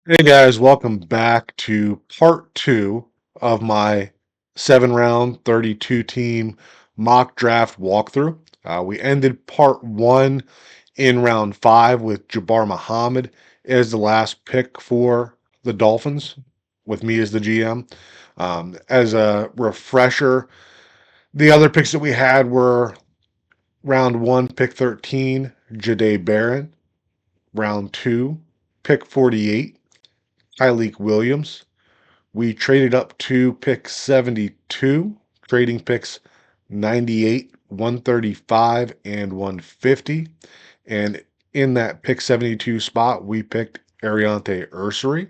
Hey guys, welcome back to part two of my 7 round 32 team mock draft walkthrough. We ended part one in round five with Jabbar Muhammad as the last pick for the Dolphins, with me as the GM. As a refresher, the other picks that we had were round one, pick 13, Jade Barron, round two, pick 48. Tyleek Williams. We traded up to pick 72, trading picks 98, 135, and 150. And in that pick 72 spot, we picked Ariante Ursery.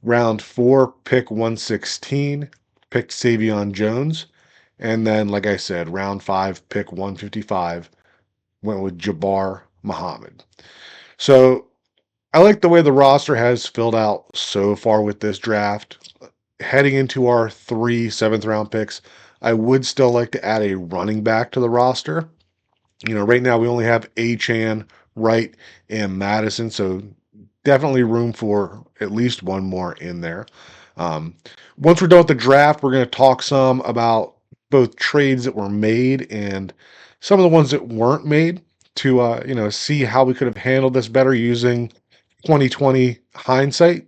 Round four, pick 116, picked Savion Jones. And then, like I said, round five, pick 155, went with Jabbar Muhammad. So I like the way the roster has filled out so far with this draft. Heading into our three seventh round picks, I would still like to add a running back to the roster. Right now we only have Achan, Wright, and Madison, so definitely room for at least one more in there. Um, Once we're done with the draft, we're going to talk some about both trades that were made and some of the ones that weren't made to see how we could have handled this better using 2020 hindsight.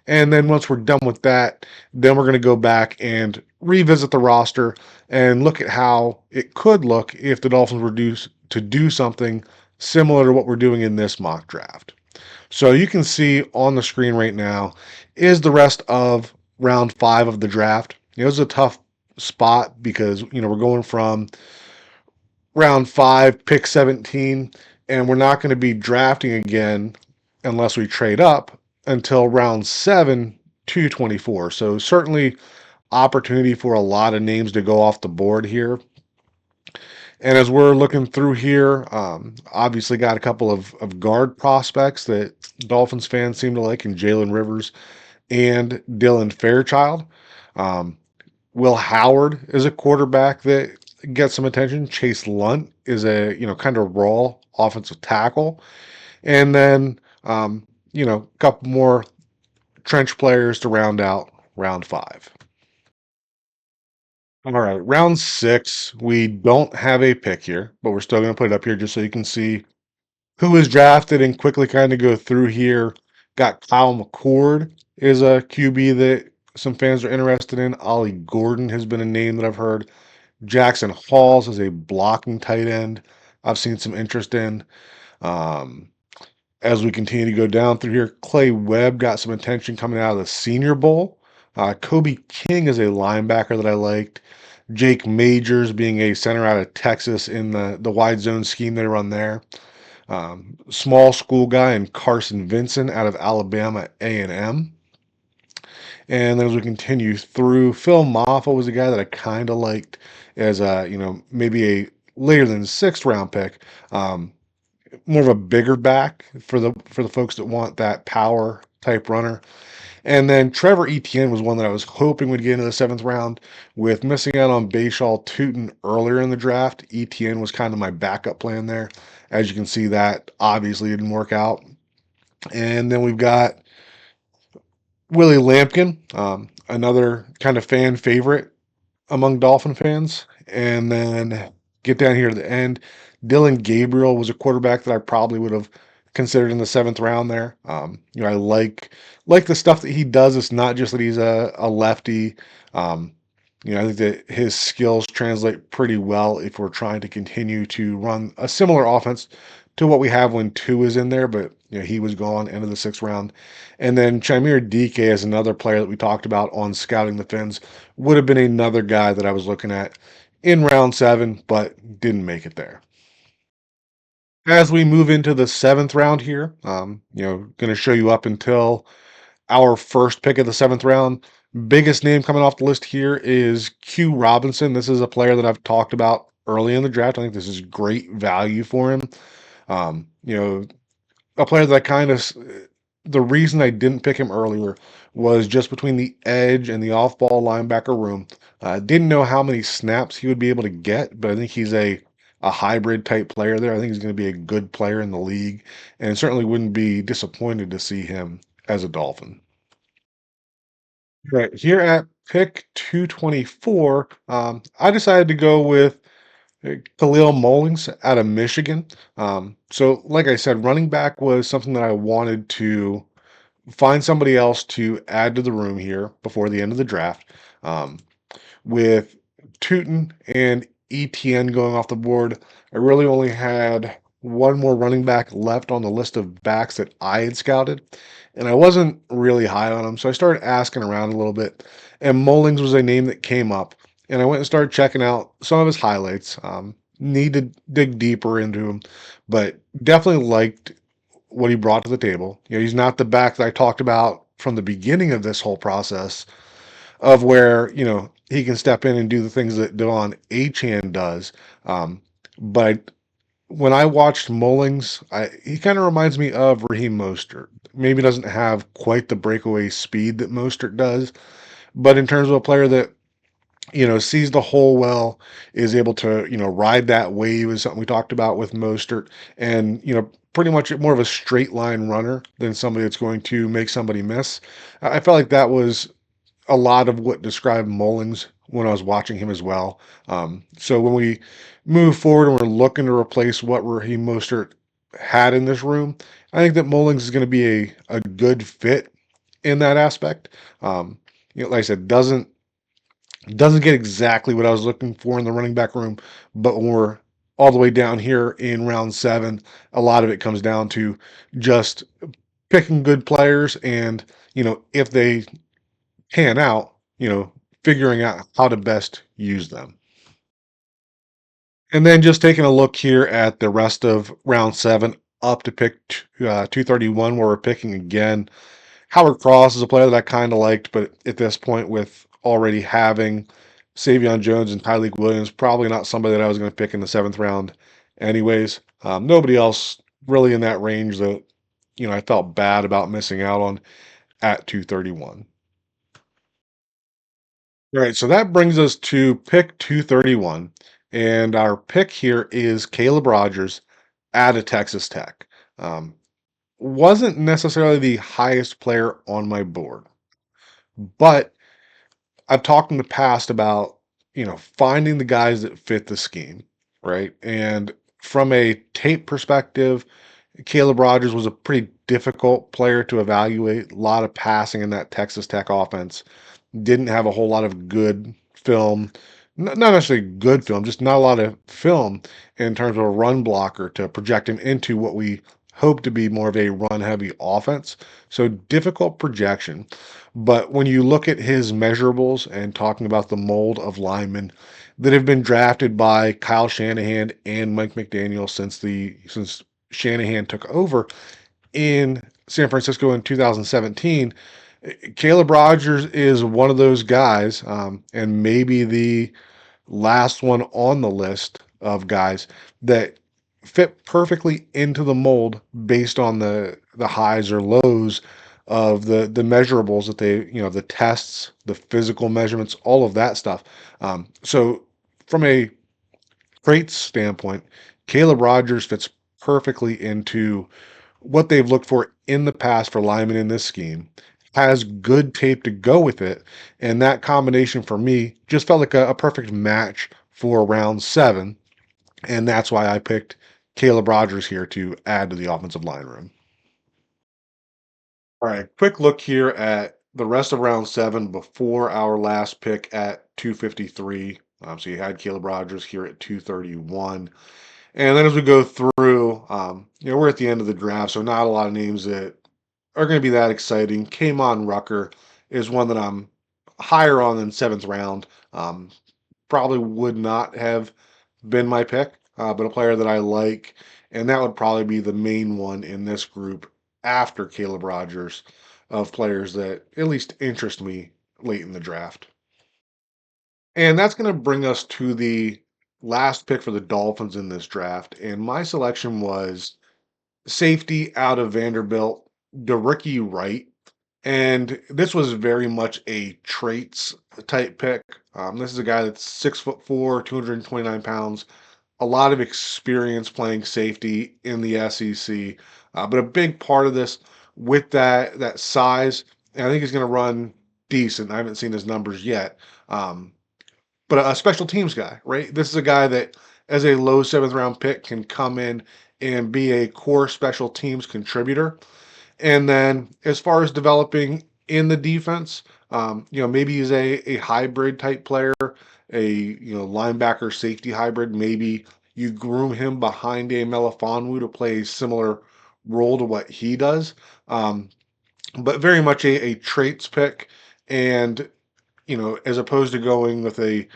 And then once we're done with that, then we're going to go back and revisit the roster and look at how it could look if the Dolphins were to do something similar to what we're doing in this mock draft. So you can see on the screen right now is the rest of round five of the draft. It was a tough spot because we're going from round five, pick 17, and we're not going to be drafting again unless we trade up until round seven to 24. So certainly opportunity for a lot of names to go off the board here. And as we're looking through here, obviously got a couple of guard prospects that Dolphins fans seem to like in Jalen Rivers and Dylan Fairchild. Um, Will Howard is a quarterback that gets some attention. Chase Lunt is a kind of raw offensive tackle, and then a couple more trench players to round out round five. All right, round six. We don't have a pick here, but we're still going to put it up here just so you can see who was drafted and quickly kind of go through here. Got Kyle McCord is a QB that some fans are interested in. Ollie Gordon has been a name that I've heard. Jackson Halls is a blocking tight end. I've seen some interest in. Um, as we continue to go down through here, Clay Webb got some attention coming out of the Senior Bowl. Kobe King is a linebacker that I liked. Jake Majors being a center out of Texas in the wide zone scheme they run there. Small school guy and Carson Vincent out of Alabama A&M. And then as we continue through, Phil Maffa was a guy that I kind of liked as a, maybe a later than sixth round pick. More of a bigger back for the folks that want that power type runner. And then Trevor Etienne was one that I was hoping would get into the seventh round. With missing out on Bashaw Tootin earlier in the draft, Etienne was kind of my backup plan there. As you can see, that obviously didn't work out. And then we've got Willie Lampkin, another kind of fan favorite among Dolphin fans. And then get down here to the end. Dylan Gabriel was a quarterback that I probably would have considered in the seventh round there. I like the stuff that he does. It's not just that he's a lefty. I think that his skills translate pretty well if we're trying to continue to run a similar offense to what we have when two is in there, but he was gone end of the sixth round. And then Chimere DK is another player that we talked about on Scouting the Fins. Would have been another guy that I was looking at in round seven, but didn't make it there. As we move into the seventh round here, going to show you up until our first pick of the seventh round. Biggest name coming off the list here is Q Robinson. This is a player that I've talked about early in the draft. I think this is great value for him. Um, you know, a player that I kind of the reason I didn't pick him earlier was just between the edge and the off-ball linebacker room. Didn't know how many snaps he would be able to get, but I think he's a hybrid type player there. I think he's going to be a good player in the league, and certainly wouldn't be disappointed to see him as a Dolphin. Right here at pick 224, I decided to go with Khalil Mullings out of Michigan. So, like I said, running back was something that I wanted to find somebody else to add to the room here before the end of the draft. Um, with Tootin and ETN going off the board, I really only had one more running back left on the list of backs that I had scouted, and I wasn't really high on him. So I started asking around a little bit, and Mullings was a name that came up, and I went and started checking out some of his highlights. Need to dig deeper into him, but definitely liked what he brought to the table. You know, he's not the back that I talked about from the beginning of this whole process of where, he can step in and do the things that Devon Achan does. But when I watched Mullings, he kind of reminds me of Raheem Mostert. Maybe doesn't have quite the breakaway speed that Mostert does, but in terms of a player that sees the hole well, is able to, ride that wave is something we talked about with Mostert, and, pretty much more of a straight line runner than somebody that's going to make somebody miss. I felt like that was a lot of what described Mullings when I was watching him as well. So when we move forward and we're looking to replace what Raheem Mostert had in this room, I think that Mullings is going to be a good fit in that aspect. Like I said, doesn't get exactly what I was looking for in the running back room, but when we're all the way down here in round 7, a lot of it comes down to just picking good players and, if they pan out, figuring out how to best use them. And then just taking a look here at the rest of round 7 up to pick 231, where we're picking again. Howard Cross is a player that I kind of liked, but at this point, with already having Savion Jones and Tyleik Williams, probably not somebody that I was going to pick in the 7th round anyways. Nobody else really in that range that, I felt bad about missing out on at 231. All right, so that brings us to pick 231. And our pick here is Caleb Rogers out of Texas Tech. Um, wasn't necessarily the highest player on my board, but I've talked in the past about, finding the guys that fit the scheme, right? And from a tape perspective, Caleb Rogers was a pretty difficult player to evaluate. A lot of passing in that Texas Tech offense. Didn't have a whole lot of good film, not necessarily good film, just not a lot of film in terms of a run blocker to project him into what we hope to be more of a run heavy offense. So difficult projection. But when you look at his measurables and talking about the mold of linemen that have been drafted by Kyle Shanahan and Mike McDaniel since Shanahan took over in San Francisco in 2017, Caleb Rogers is one of those guys, and maybe the last one on the list of guys that fit perfectly into the mold based on the highs or lows of the measurables that they, the tests, the physical measurements, all of that stuff. So from a traits standpoint, Caleb Rogers fits perfectly into what they've looked for in the past for linemen in this scheme, has good tape to go with it, and that combination for me just felt like a perfect match for round 7, and that's why I picked Caleb Rogers here to add to the offensive line room. All right, quick look here at the rest of round 7 before our last pick at 253. So you had Caleb Rogers here at 231. And then as we go through, we're at the end of the draft, so not a lot of names that are going to be that exciting. Kamon Rucker is one that I'm higher on than 7th round. Probably would not have been my pick, but a player that I like, and that would probably be the main one in this group after Caleb Rogers of players that at least interest me late in the draft. And that's going to bring us to the last pick for the Dolphins in this draft. And my selection was safety out of Vanderbilt, DeRicky Wright. And this was very much a traits type pick. This is a guy that's 6'4", 229 pounds, a lot of experience playing safety in the SEC. But a big part of this with that size, and I think he's going to run decent. I haven't seen his numbers yet. Um, but a special teams guy, right? This is a guy that, as a low seventh round pick, can come in and be a core special teams contributor. And then as far as developing in the defense, maybe he's a hybrid type player, a linebacker safety hybrid. Maybe you groom him behind a Melifonwu to play a similar role to what he does. Um, but very much a traits pick, and as opposed to going with a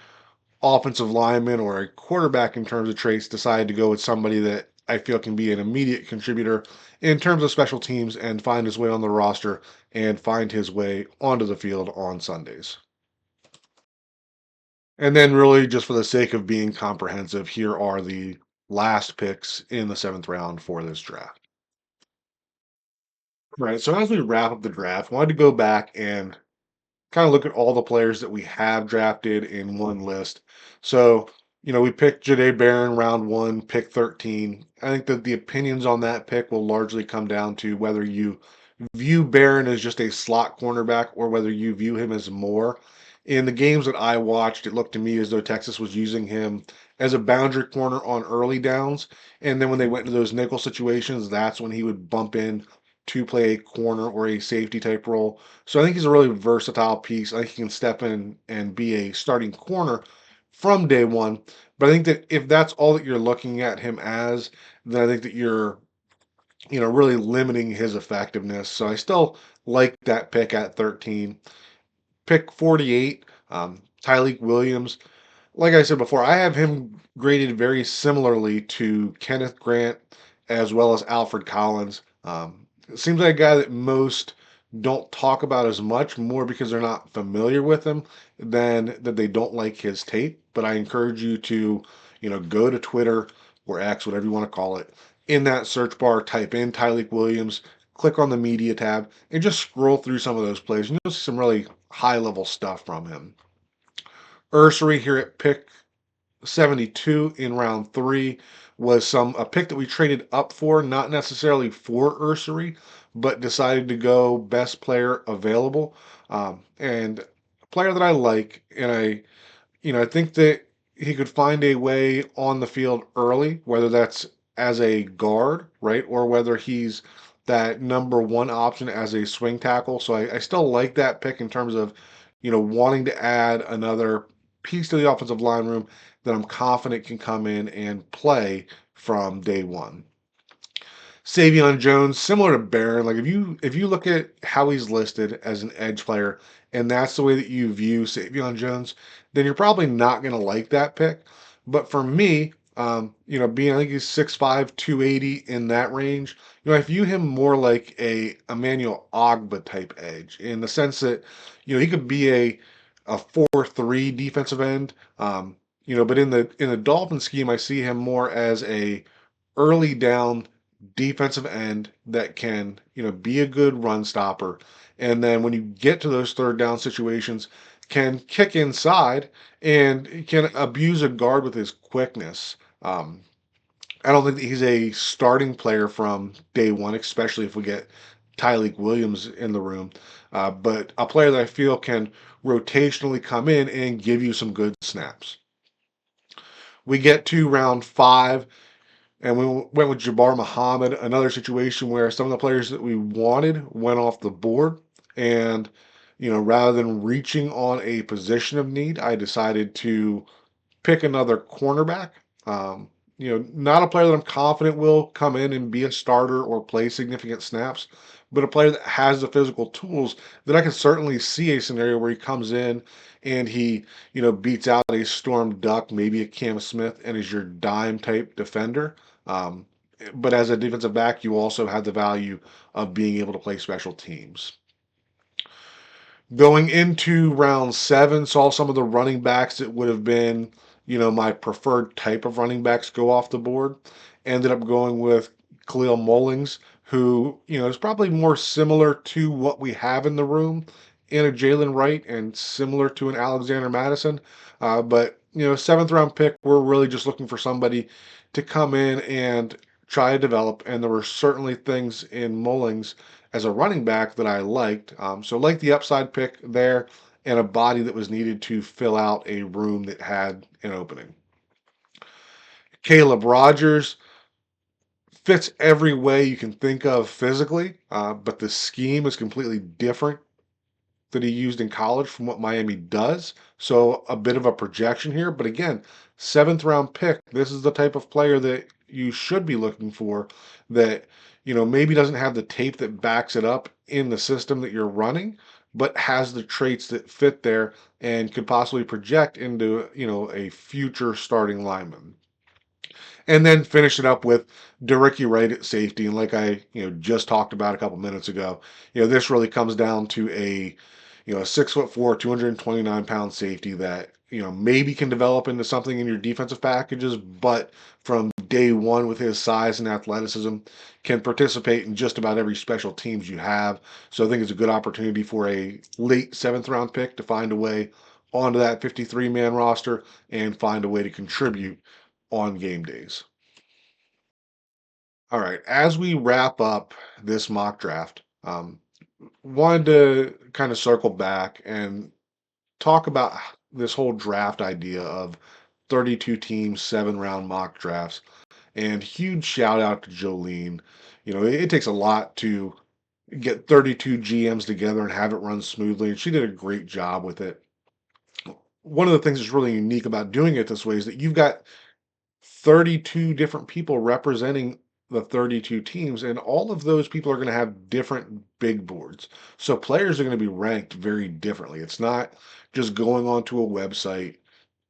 offensive lineman or a quarterback in terms of traits, decide to go with somebody that I feel can be an immediate contributor in terms of special teams and find his way on the roster and find his way onto the field on Sundays. And then, really, just for the sake of being comprehensive, here are the last picks in the seventh round for this draft. Right. So, as we wrap up the draft, I wanted to go back and kind of look at all the players that we have drafted in one list. So, we picked Jade Barron round one, pick 13. I think that the opinions on that pick will largely come down to whether you view Barron as just a slot cornerback or whether you view him as more. In the games that I watched, it looked to me as though Texas was using him as a boundary corner on early downs. And then when they went into those nickel situations, that's when he would bump in to play a corner or a safety type role. So I think he's a really versatile piece. I think he can step in and be a starting corner from day one. But I think that if that's all that you're looking at him as, then I think that you're really limiting his effectiveness. So I still like that pick at 13. Pick 48, Tyleik Williams. Like I said before, I have him graded very similarly to Kenneth Grant as well as Alfred Collins. It seems like a guy that most don't talk about as much, more because they're not familiar with him than that they don't like his tape. But I encourage you to, go to Twitter or X, whatever you want to call it. In that search bar, type in Tyleik Williams, click on the media tab, and just scroll through some of those plays. And you'll see some really high level stuff from him. Ursery here at pick 72 in round three was a pick that we traded up for, not necessarily for Ursery, but decided to go best player available. And a player that I like, and I think that he could find a way on the field early, whether that's as a guard, right, or whether he's that number one option as a swing tackle. So I still like that pick in terms of, wanting to add another piece to the offensive line room that I'm confident can come in and play from day one. Savion Jones, similar to Barron, like if you look at how he's listed as an edge player, and that's the way that you view Savion Jones, then you're probably not going to like that pick. But for me, being I think he's 6'5", 280 in that range, I view him more like a Emmanuel Ogba type edge in the sense that he could be a 4-3 defensive end. But in the Dolphin scheme, I see him more as a early down defensive end that can, be a good run stopper. And then when you get to those third down situations, can kick inside and can abuse a guard with his quickness. I don't think that he's a starting player from day one, especially if we get Tyleik Williams in the room. But a player that I feel can rotationally come in and give you some good snaps. We get to round five, and we went with Jabbar Muhammad, another situation where some of the players that we wanted went off the board. And, rather than reaching on a position of need, I decided to pick another cornerback. Not a player that I'm confident will come in and be a starter or play significant snaps, but a player that has the physical tools that I can certainly see a scenario where he comes in and he, beats out a Storm Duck, maybe a Cam Smith, and is your dime type defender. Um, but as a defensive back, you also have the value of being able to play special teams. Going into round seven, saw some of the running backs that would have been, my preferred type of running backs go off the board. Ended up going with Khalil Mullings, who, is probably more similar to what we have in the room in a Jalen Wright and similar to an Alexander Madison. But, seventh round pick, we're really just looking for somebody to come in and try to develop. And there were certainly things in Mullings as a running back that I liked. So, like the upside pick there and a body that was needed to fill out a room that had an opening. Caleb Rogers fits every way you can think of physically, but the scheme is completely different that he used in college from what Miami does. So a bit of a projection here, but again, seventh round pick. This is the type of player that you should be looking for that, maybe doesn't have the tape that backs it up in the system that you're running, but has the traits that fit there and could possibly project into, a future starting lineman. And then finish it up with Dericky Wright at safety. And like I, just talked about a couple minutes ago, this really comes down to a 6'4", 229-pound safety that, maybe can develop into something in your defensive packages, but from day one with his size and athleticism can participate in just about every special teams you have. So I think it's a good opportunity for a late seventh round pick to find a way onto that 53-man roster and find a way to contribute on game days. All right, as we wrap up this mock draft, wanted to kind of circle back and talk about this whole draft idea of 32 teams, 7 round mock drafts. And huge shout out to Jolene. It takes a lot to get 32 GMs together and have it run smoothly, and she did a great job with it. One of the things that's really unique about doing it this way is that you've got 32 different people representing the 32 teams, and all of those people are going to have different big boards. So players are going to be ranked very differently. It's not just going onto a website,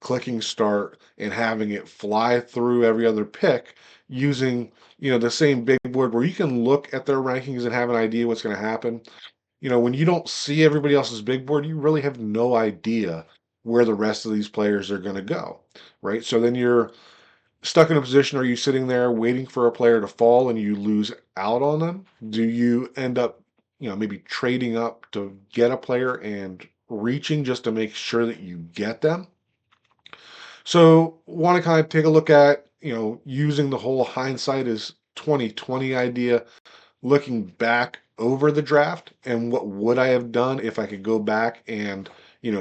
clicking start, and having it fly through every other pick using, the same big board where you can look at their rankings and have an idea what's going to happen. When you don't see everybody else's big board, you really have no idea where the rest of these players are going to go, right? So then you're stuck in a position, are you sitting there waiting for a player to fall and you lose out on them? Do you end up, maybe trading up to get a player and reaching just to make sure that you get them? So, want to kind of take a look at, using the whole hindsight is 2020 idea, looking back over the draft and what would I have done if I could go back and,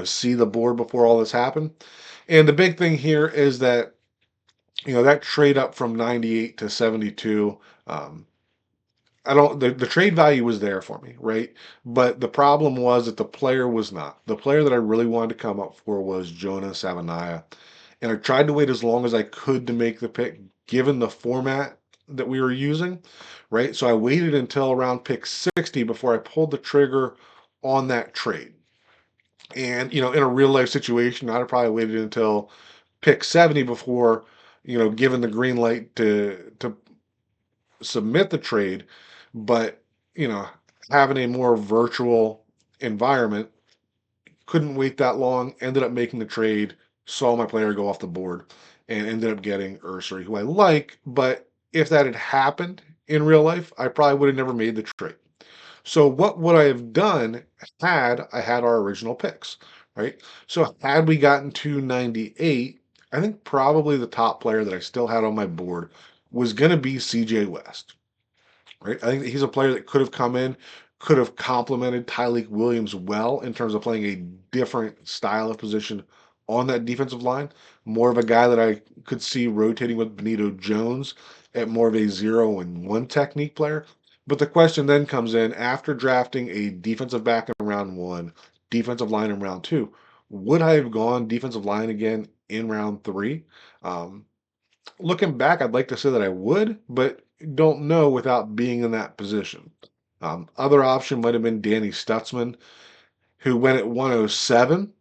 see the board before all this happened. And the big thing here is that that trade up from 98 to 72. um, I don't the trade value was there for me, right? But the problem was that the player was not. The player that I really wanted to come up for was Jonah Savania. And I tried to wait as long as I could to make the pick given the format that we were using, right? So I waited until around pick 60 before I pulled the trigger on that trade. And, in a real life situation, I'd have probably waited until pick 70 before, given the green light to submit the trade. But, you know, having a more virtual environment, couldn't wait that long, ended up making the trade, saw my player go off the board, and ended up getting Ursary, who I like. But if that had happened in real life, I probably would have never made the trade. So what would I have done had I had our original picks, right? So had we gotten to 98, I think probably the top player that I still had on my board was going to be CJ West, right? I think that he's a player that could have come in, could have complemented Tyleek Williams well in terms of playing a different style of position on that defensive line. More of a guy that I could see rotating with Benito Jones at more of a 0-and-1 technique player. But the question then comes in after drafting a defensive back in round one, defensive line in round two. Would I have gone defensive line again in round three? Um, Looking back, I'd like to say that I would, but don't know without being in that position. Other option might have been Danny Stutzman, who went at 107.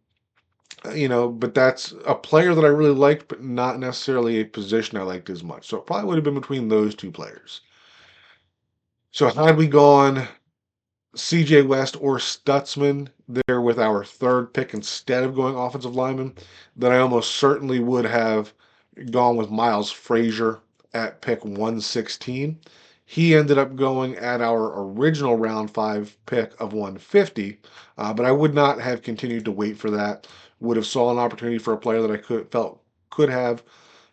But that's a player that I really liked, but not necessarily a position I liked as much. So it probably would have been between those two players. So had we gone CJ West or Stutzman there with our third pick instead of going offensive lineman, then I almost certainly would have gone with Miles Frazier at pick 116. He ended up going at our original round five pick of 150, but I would not have continued to wait for that. Would have saw an opportunity for a player that I could have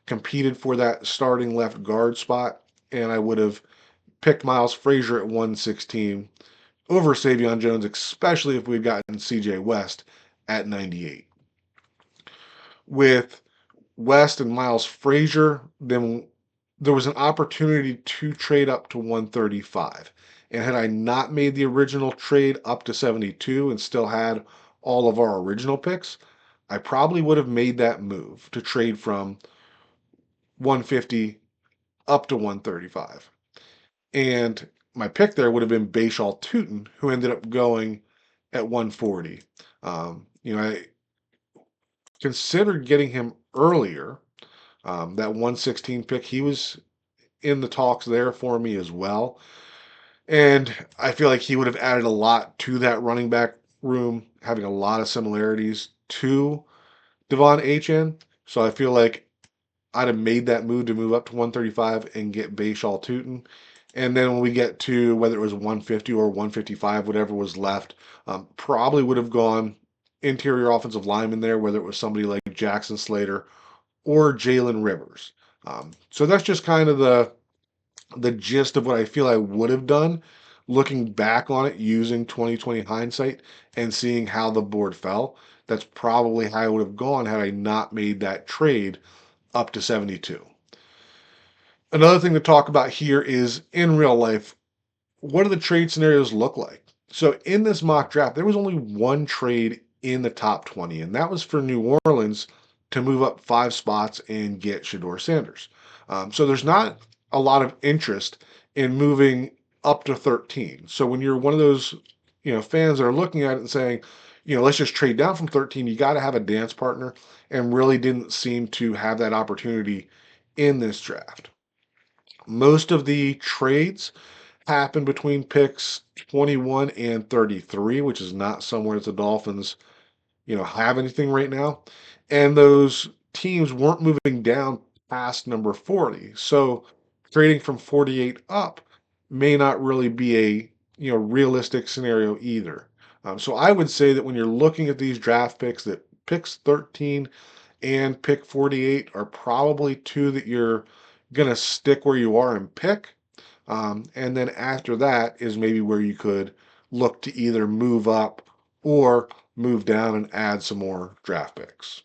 competed for that starting left guard spot, and I would have picked Miles Frazier at 116 over Savion Jones, especially if we'd gotten CJ West at 98. With West and Miles Frazier, then there was an opportunity to trade up to 135. And had I not made the original trade up to 72 and still had all of our original picks, I probably would have made that move to trade from 150 up to 135. And my pick there would have been Bashal Tutin, who ended up going at 140. I considered getting him earlier. That 116 pick, he was in the talks there for me as well. And I feel like he would have added a lot to that running back room, having a lot of similarities to Devon Achane. So I feel like I'd have made that move to move up to 135 and get Bashal Tutin. And then when we get to whether it was 150 or 155, whatever was left, probably would have gone interior offensive lineman there, whether it was somebody like Jackson Slater or Jalen Rivers. So that's just kind of the gist of what I feel I would have done looking back on it using 2020 hindsight and seeing how the board fell. That's probably how I would have gone had I not made that trade up to 72. Another thing to talk about here is in real life, what do the trade scenarios look like? So in this mock draft, there was only one trade in the top 20, and that was for New Orleans to move up 5 spots and get Shador Sanders. So there's not a lot of interest in moving up to 13. So when you're one of those, fans that are looking at it and saying, let's just trade down from 13, you got to have a dance partner, and really didn't seem to have that opportunity in this draft. Most of the trades happen between picks 21 and 33, which is not somewhere that the Dolphins, have anything right now. And those teams weren't moving down past number 40. So trading from 48 up may not really be a, realistic scenario either. So I would say that when you're looking at these draft picks, that picks 13 and pick 48 are probably two that you're going to stick where you are and pick. And then after that is maybe where you could look to either move up or move down and add some more draft picks.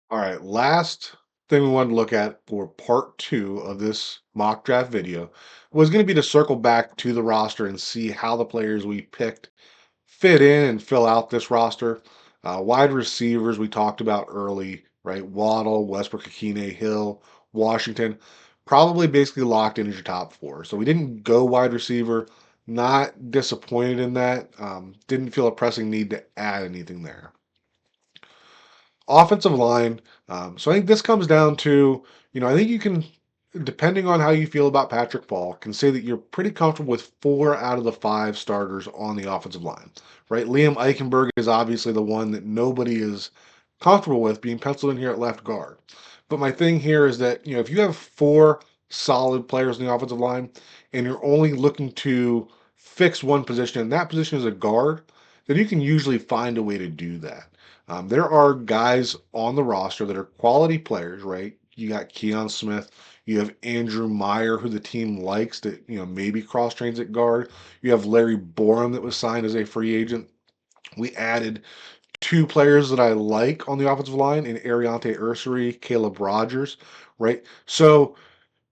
All right, last thing we wanted to look at for part two of this mock draft video was going to be to circle back to the roster and see how the players we picked fit in and fill out this roster. Wide receivers we talked about early, right? Waddle, Westbrook, Akine, Hill, Washington, probably basically locked in as your top four. So we didn't go wide receiver. Not disappointed in that. Didn't feel a pressing need to add anything there. Offensive line. So I think this comes down to, I think you can, depending on how you feel about Patrick Paul, can say that you're pretty comfortable with 4 out of the 5 starters on the offensive line, right? Liam Eichenberg is obviously the one that nobody is comfortable with being penciled in here at left guard. But my thing here is that, if you have 4 solid players in the offensive line and you're only looking to fix one position, and that position is a guard, then you can usually find a way to do that. There are guys on the roster that are quality players, right? You got Keon Smith, you have Andrew Meyer, who the team likes that, maybe cross trains at guard. You have Larry Borum that was signed as a free agent. We added 2 players that I like on the offensive line in Ariante Ursary, Caleb Rogers, right? So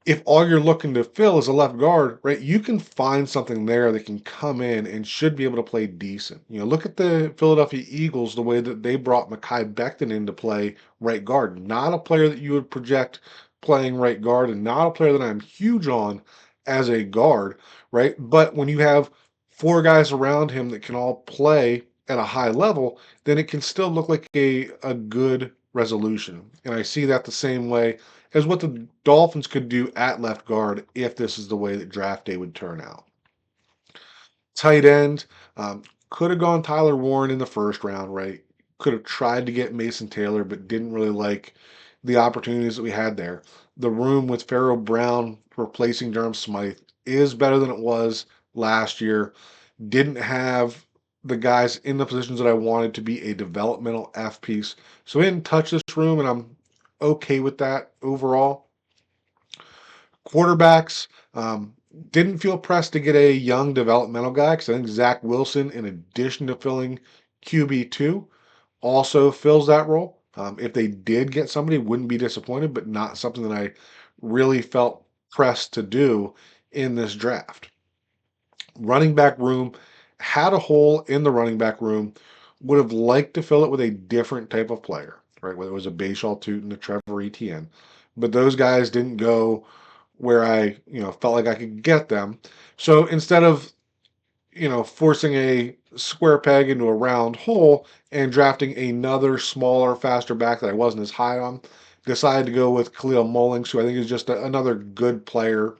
if all you're looking to fill is a left guard, right, you can find something there that can come in and should be able to play decent. Look at the Philadelphia Eagles, the way that they brought Mekhi Becton into play right guard. Not a player that you would project playing right guard, and not a player that I'm huge on as a guard, right? But when you have 4 guys around him that can all play at a high level, then it can still look like a good resolution. And I see that the same way as what the Dolphins could do at left guard if this is the way that draft day would turn out. Tight end, could have gone Tyler Warren in the first round, right? Could have tried to get Mason Taylor, but didn't really like the opportunities that we had there. The room with Pharaoh Brown replacing Durham Smythe is better than it was last year. Didn't have the guys in the positions that I wanted to be a developmental F piece. So we didn't touch this room, and I'm okay with that overall. Quarterbacks, didn't feel pressed to get a young developmental guy because I think Zach Wilson, in addition to filling QB2, also fills that role. If they did get somebody, wouldn't be disappointed, but not something that I really felt pressed to do in this draft. Running back room, had a hole in the running back room, would have liked to fill it with a different type of player, right? Whether it was a Bashaw Tootin, a Trevor Etienne. But those guys didn't go where I, felt like I could get them. So instead of, forcing a square peg into a round hole and drafting another smaller, faster back that I wasn't as high on, decided to go with Khalil Mullings, who I think is just another good player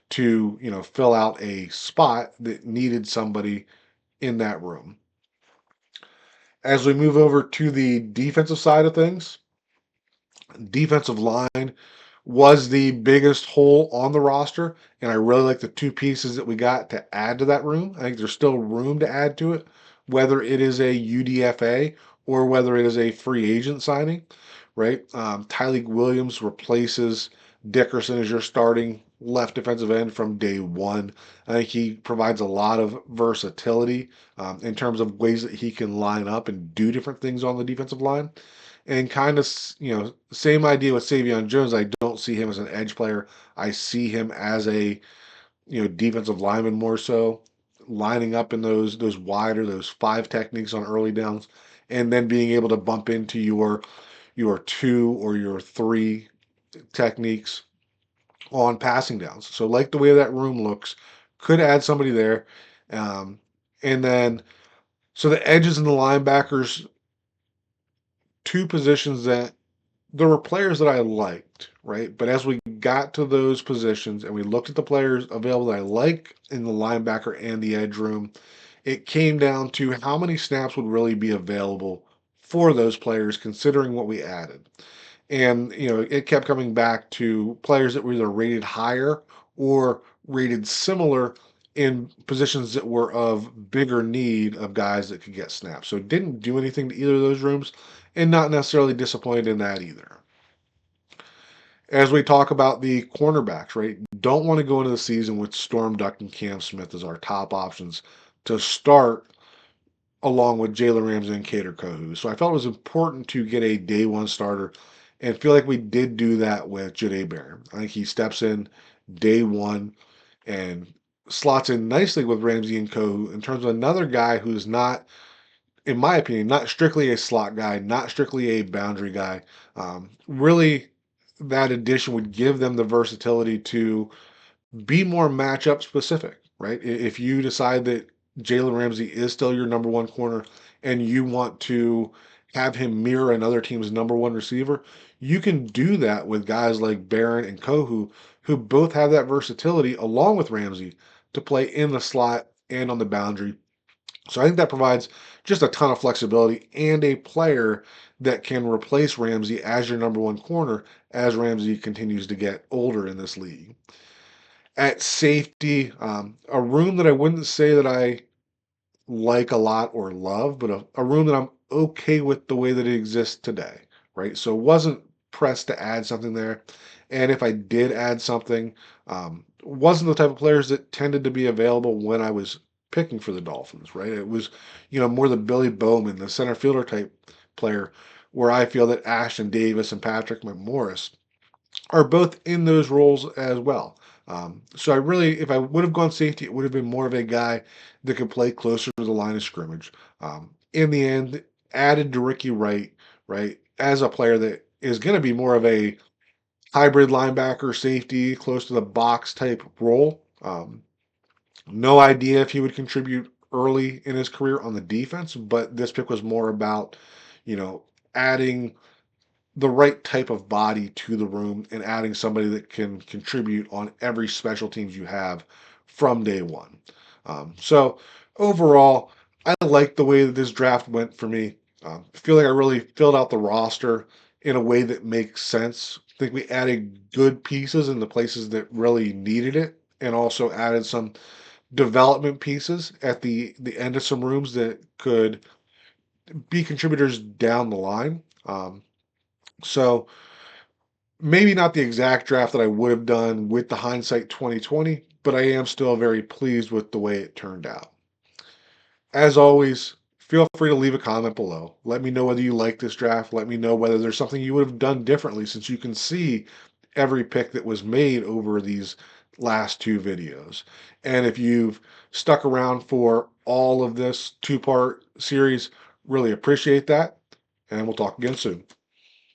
to, fill out a spot that needed somebody in that room. As we move over to the defensive side of things, defensive line was the biggest hole on the roster, and I really like the two pieces that we got to add to that room. I think there's still room to add to it, whether it is a UDFA or whether it is a free agent signing, right? Tyleik Williams replaces Dickerson as your starting left defensive end from day one. I think he provides a lot of versatility in terms of ways that he can line up and do different things on the defensive line. And kind of, same idea with Savion Jones. I don't see him as an edge player. I see him as a, defensive lineman more so, lining up in those wider, those five techniques on early downs, and then being able to bump into your two or your three techniques on passing downs. So like the way that room looks, could add somebody there. Um, and then so the edges and the linebackers, two positions that there were players that I liked, right? But as we got to those positions and we looked at the players available that I like in the linebacker and the edge room, it came down to how many snaps would really be available for those players considering what we added. And, it kept coming back to players that were either rated higher or rated similar in positions that were of bigger need of guys that could get snaps. So it didn't do anything to either of those rooms and not necessarily disappointed in that either. As we talk about the cornerbacks, right? Don't want to go into the season with Storm Duck and Cam Smith as our top options to start along with Jalen Ramsey and Cater Kohu. So I felt it was important to get a day one starter and feel like we did do that with Jade Barron. I think he steps in day one and slots in nicely with Ramsey and Kohu in terms of another guy who's not, in my opinion, not strictly a slot guy, not strictly a boundary guy. Really, that addition would give them the versatility to be more matchup specific, right? If you decide that Jalen Ramsey is still your number one corner and you want to have him mirror another team's number one receiver, you can do that with guys like Barron and Kohu, who both have that versatility along with Ramsey to play in the slot and on the boundary. So I think that provides just a ton of flexibility and a player that can replace Ramsey as your number one corner as Ramsey continues to get older in this league. At safety, a room that I wouldn't say that I like a lot or love, but a room that I'm okay with the way that it exists today, right? So wasn't pressed to add something there. And if I did add something, wasn't the type of players that tended to be available when I was picking for the Dolphins, right? It was, more the Billy Bowman, the center fielder type player, where I feel that Ashton Davis and Patrick McMorris are both in those roles as well. So I really, if I would have gone safety, it would have been more of a guy that could play closer to the line of scrimmage. In the end, added to Ricky Wright, right, as a player that is going to be more of a hybrid linebacker safety, close to the box type role. No idea if he would contribute early in his career on the defense, but this pick was more about, adding the right type of body to the room and adding somebody that can contribute on every special teams you have from day one. So overall, I like the way that this draft went for me. I feel like I really filled out the roster in a way that makes sense. I think we added good pieces in the places that really needed it, and also added some development pieces at the end of some rooms that could be contributors down the line. So maybe not the exact draft that I would have done with the hindsight 2020, but I am still very pleased with the way it turned out. As always, feel free to leave a comment below. Let me know whether you like this draft. Let me know whether there's something you would have done differently, since you can see every pick that was made over these last two videos. And if you've stuck around for all of this two-part series, really appreciate that. And we'll talk again soon.